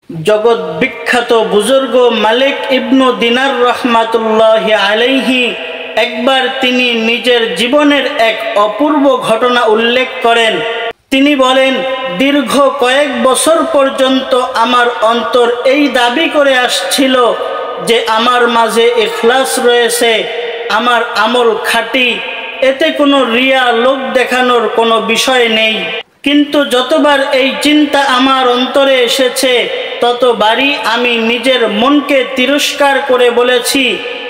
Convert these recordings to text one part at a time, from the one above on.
জগৎ বিখ্যাত বুজুর্গ মালিক ইবনু দিনার রহমাতুল্লাহি আলাইহি একবার তিনি নিজের জীবনের এক অপূর্ব ঘটনা উল্লেখ করেন। তিনি বলেন, দীর্ঘ কয়েক বছর পর্যন্ত আমার অন্তর এই দাবি করে আসছিল যে আমার মাঝে ইখলাস রয়েছে, আমার আমল খাঁটি, এতে কোনো রিয়া লোক দেখানোর কোনো বিষয় নেই। কিন্তু যতবার এই চিন্তা আমার অন্তরে এসেছে ততবারই আমি নিজের মনকে তিরস্কার করে বলেছি,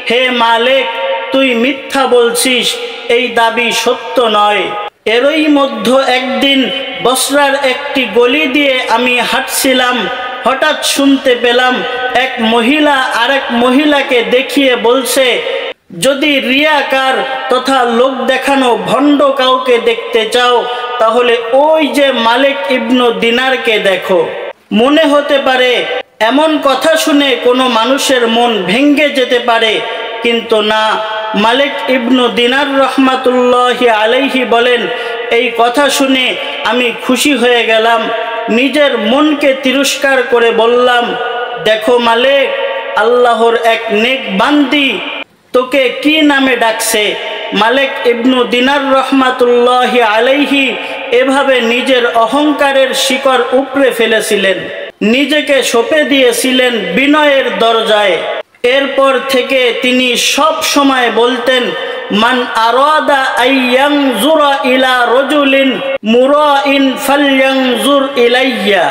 হে মালিক, তুই মিথ্যা বলছিস, এই দাবি সত্য নয়। এরই মধ্যে একদিন বসরার একটি গলি দিয়ে আমি হাঁটছিলাম। হঠাৎ শুনতে পেলাম এক মহিলা আরেক মহিলাকে দেখিয়ে বলছে, যদি রিয়াকার তথা লোক দেখানো ভণ্ড কাউকে দেখতে চাও তাহলে ওই যে মালিক ইবনু দিনারকে দেখো। মনে হতে পারে এমন কথা শুনে কোনো মানুষের মন ভেঙে যেতে পারে, কিন্তু না। মালিক ইবনু দিনার রহমাতুল্লাহি আলাইহি বলেন, এই কথা শুনে আমি খুশি হয়ে গেলাম। নিজের মনকে তিরস্কার করে বললাম, দেখো মালিক, আল্লাহর এক নেক বান্দি তোকে কি নামে ডাকছে। মালিক ইবনু দিনার রহমাতুল্লাহি আলাইহি এভাবে নিজের অহংকারের শিকড় উপড়ে ফেলেছিলেন, নিজেকে সঁপে দিয়েছিলেন বিনয়ের দরজায়। এরপর থেকে তিনি সব সময় বলতেন, মান আরাদা আইয়ানজুরা ইলা রাজুলিন মুরাইন ফালয়ানজুর ইলাইয়া।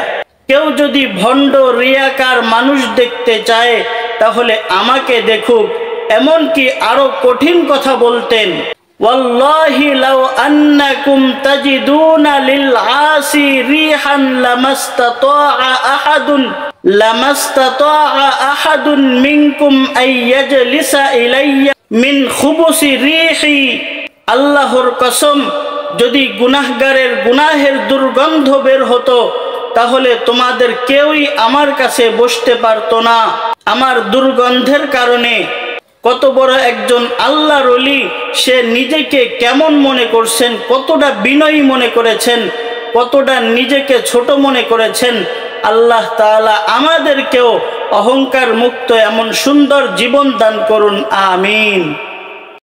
কেউ যদি ভণ্ড রিয়াকার মানুষ দেখতে চায় তাহলে আমাকে দেখুক। এমনকি আরো কঠিন কথা বলতেন, ওয়াল্লাহি লাউ আন্নাকুম তাজিদুনা লিল আসি রিহান লামাস্তাতাআ আহাদুন মিনকুম আইয়াজলিসা ইলাইয়া মিন খুবুসি রিহি। আল্লাহর কসম, যদি গুনাহগারের গুনাহের দুর্গন্ধ বের হতো তাহলে তোমাদের কেউই আমার কাছে বসতে পারতো না আমার দুর্গন্ধের কারণে। কত বড় একজন আল্লাহর ওলি, সে নিজেকে কেমন মনে করছেন, কতটা বিনয়ী মনে করেছেন, কতটা নিজেকে ছোট মনে করেছেন। আল্লাহ তাআলা আমাদেরকেও অহংকার মুক্ত এমন সুন্দর জীবন দান করুন, আমিন।